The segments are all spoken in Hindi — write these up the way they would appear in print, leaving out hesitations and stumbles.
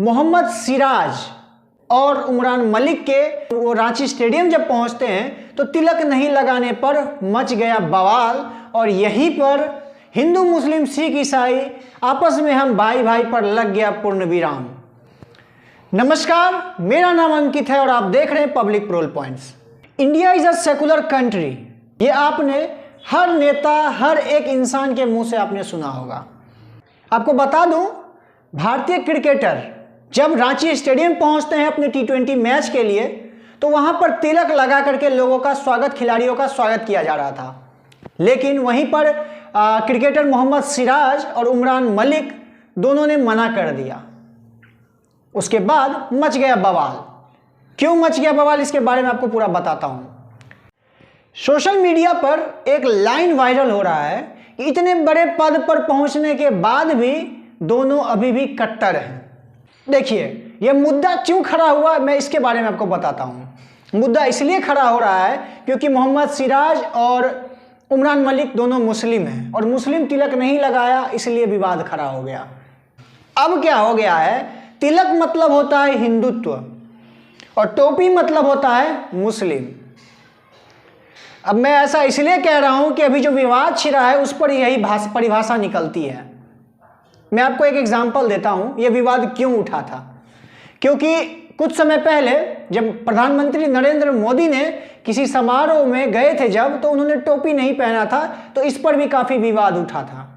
मोहम्मद सिराज और उमरान मलिक के वो रांची स्टेडियम जब पहुंचते हैं तो तिलक नहीं लगाने पर मच गया बवाल और यहीं पर हिंदू मुस्लिम सिख ईसाई आपस में हम भाई भाई पर लग गया पूर्ण विराम। नमस्कार, मेरा नाम अंकित है और आप देख रहे हैं पब्लिक प्रोल points. India is a secular country, ये आपने हर नेता हर एक इंसान के मुंह से आपने सुना होगा। आपको बता दूं, भारतीय क्रिकेटर जब रांची स्टेडियम पहुंचते हैं अपने T20 मैच के लिए तो वहां पर तिलक लगा करके लोगों का स्वागत, खिलाड़ियों का स्वागत किया जा रहा था। लेकिन वहीं पर क्रिकेटर मोहम्मद सिराज और उमरान मलिक दोनों ने मना कर दिया। उसके बाद मच गया बवाल। क्यों मच गया बवाल, इसके बारे में आपको पूरा बताता हूं। सोशल मीडिया पर एक लाइन वायरल हो रहा है कि इतने बड़े पद पर पहुंचने के बाद भी दोनों अभी भी कट्टर हैं। देखिए, यह मुद्दा क्यों खड़ा हुआ, मैं इसके बारे में आपको बताता हूं। मुद्दा इसलिए खड़ा हो रहा है क्योंकि मोहम्मद सिराज और उमरान मलिक दोनों मुस्लिम हैं और मुस्लिम तिलक नहीं लगाया, इसलिए विवाद खड़ा हो गया। अब क्या हो गया है, तिलक मतलब होता है हिंदुत्व और टोपी मतलब होता है मुस्लिम। अब मैं ऐसा इसलिए कह रहा हूं कि अभी जो विवाद छिड़ा है उस पर यही परिभाषा निकलती है। मैं आपको एक एग्जाम्पल देता हूं, यह विवाद क्यों उठा था। क्योंकि कुछ समय पहले जब प्रधानमंत्री नरेंद्र मोदी ने किसी समारोह में गए थे जब, तो उन्होंने टोपी नहीं पहना था, तो इस पर भी काफी विवाद उठा था।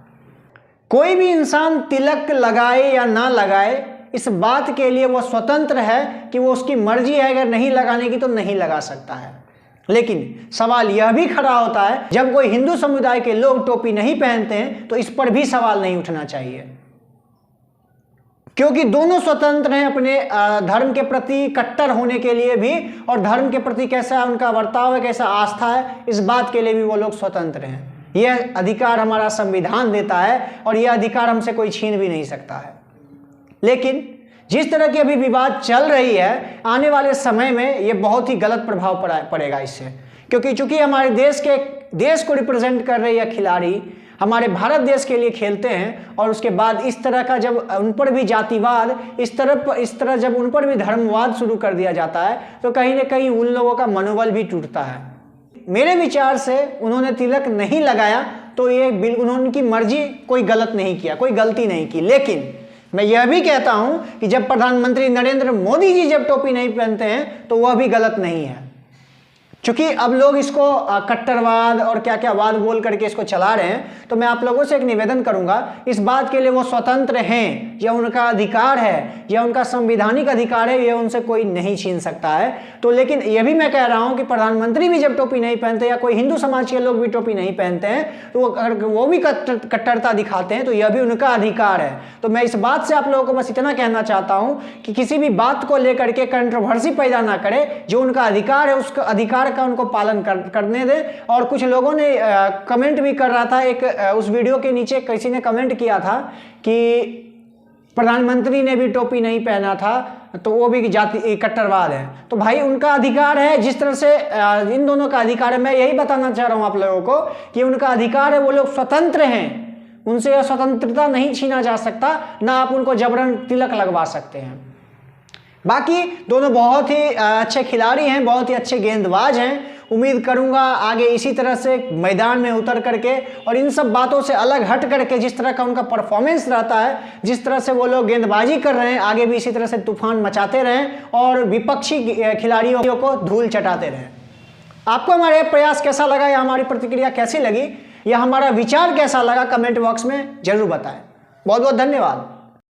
कोई भी इंसान तिलक लगाए या ना लगाए, इस बात के लिए वो स्वतंत्र है कि वो उसकी मर्जी है, अगर नहीं लगाने की तो नहीं लगा सकता है। लेकिन सवाल यह भी खड़ा होता है, जब कोई हिंदू समुदाय के लोग टोपी नहीं पहनते हैं तो इस पर भी सवाल नहीं उठना चाहिए, क्योंकि दोनों स्वतंत्र हैं अपने धर्म के प्रति कट्टर होने के लिए भी, और धर्म के प्रति कैसा उनका बर्ताव है, कैसा आस्था है, इस बात के लिए भी वो लोग स्वतंत्र हैं। यह अधिकार हमारा संविधान देता है और यह अधिकार हमसे कोई छीन भी नहीं सकता है। लेकिन जिस तरह की अभी विवाद चल रही है, आने वाले समय में यह बहुत ही गलत प्रभाव पड़ेगा इससे, क्योंकि चूंकि हमारे देश को रिप्रेजेंट कर रही है खिलाड़ी, हमारे भारत देश के लिए खेलते हैं, और उसके बाद इस तरह का जब उन पर भी जातिवाद, इस तरह जब उन पर भी धर्मवाद शुरू कर दिया जाता है तो कहीं ना कहीं उन लोगों का मनोबल भी टूटता है। मेरे विचार से उन्होंने तिलक नहीं लगाया तो ये उन्होंने उनकी मर्जी, कोई गलत नहीं किया, कोई गलती नहीं की। लेकिन मैं यह भी कहता हूं कि जब प्रधानमंत्री नरेंद्र मोदी जी जब टोपी नहीं पहनते हैं तो वह भी गलत नहीं है। क्योंकि अब लोग इसको कट्टरवाद और क्या क्या वाद बोल करके इसको चला रहे हैं, तो मैं आप लोगों से एक निवेदन करूंगा, इस बात के लिए वो स्वतंत्र हैं, यह उनका अधिकार है, यह उनका संवैधानिक अधिकार है, यह उनसे कोई नहीं छीन सकता है। तो लेकिन यह भी मैं कह रहा हूं कि प्रधानमंत्री भी जब टोपी नहीं पहनते या कोई हिंदू समाज के लोग भी टोपी नहीं पहनते हैं, तो अगर वो भी कट्टरता दिखाते हैं तो यह भी उनका अधिकार है। तो मैं इस बात से आप लोगों को बस इतना कहना चाहता हूं कि किसी भी बात को लेकर के कंट्रोवर्सी पैदा ना करें। जो उनका अधिकार है, उसका अधिकार का उनको पालन करने दें। और कुछ लोगों ने कमेंट भी कर रहा था, उस वीडियो के नीचे किसी ने कमेंट किया था कि प्रधानमंत्री ने भी टोपी नहीं पहना था तो वो भी जाति कट्टरवाद है। तो भाई उनका अधिकार है, जिस तरह से इन दोनों का अधिकार है। मैं यही बताना चाह रहा हूं आप लोगों को कि उनका अधिकार है, वो लोग स्वतंत्र हैं, उनसे यह स्वतंत्रता नहीं छीना जा सकता, ना आप उनको जबरन तिलक लगवा सकते हैं। बाकी दोनों बहुत ही अच्छे खिलाड़ी हैं, बहुत ही अच्छे गेंदबाज हैं। उम्मीद करूंगा आगे इसी तरह से मैदान में उतर करके और इन सब बातों से अलग हट करके, जिस तरह का उनका परफॉर्मेंस रहता है, जिस तरह से वो लोग गेंदबाजी कर रहे हैं, आगे भी इसी तरह से तूफान मचाते रहें और विपक्षी खिलाड़ियों को धूल चटाते रहें। आपको हमारे प्रयास कैसा लगा या हमारी प्रतिक्रिया कैसी लगी या हमारा विचार कैसा लगा, कमेंट बॉक्स में जरूर बताएं। बहुत बहुत धन्यवाद।